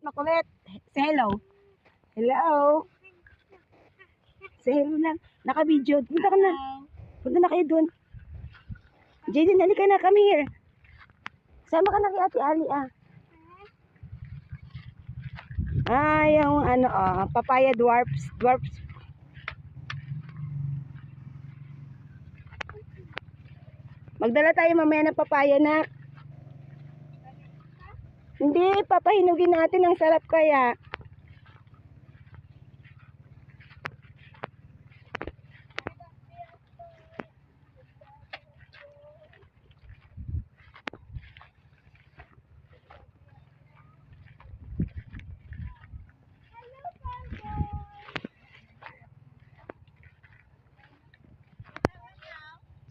makulit. Say hello. Hello. Say hello lang. Naka-video. Punta ka na. Punta na kayo dun. Jaden, halika na. Come here. Sama ka na kay Ate Ali, ah. Ah, yung ano, papaya dwarfs. Magdala tayo mamaya ng papaya na. Hindi, papahinugin natin. Ang sarap kaya.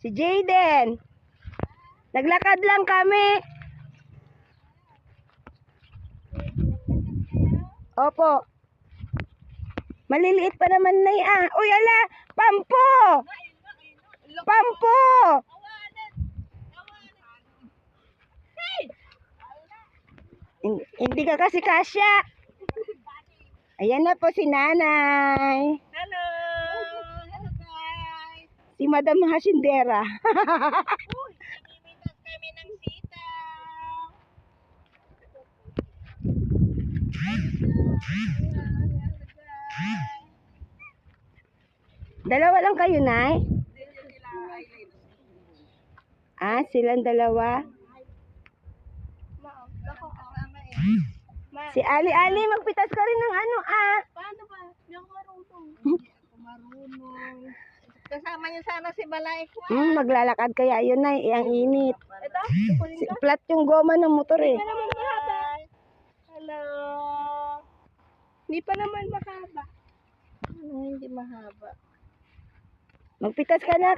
Si Jaden. Naglakad lang kami. Opo. Maliliit pa naman na ah. Uy, ala! Pampo! Pampo! Hindi ka kasi kasya. Ayan na po si Nanay. Hello! Hello guys! Si Madam Hasindera. Uy, namimitas kami ng sitaw. Dalawa lang kayo, Nay? Ah, silang dalawa. Si Ali, magpitas ka rin ng ano, ah. Paano ba? Hindi ako marunong. Kasama niyo sana si Balay ko. Maglalakad kaya yun, Nay. Ang init. Ito? Flat yung goma ng motor eh. Hello! Hindi pa naman mahaba. Hindi mahaba. Magpitas ka na.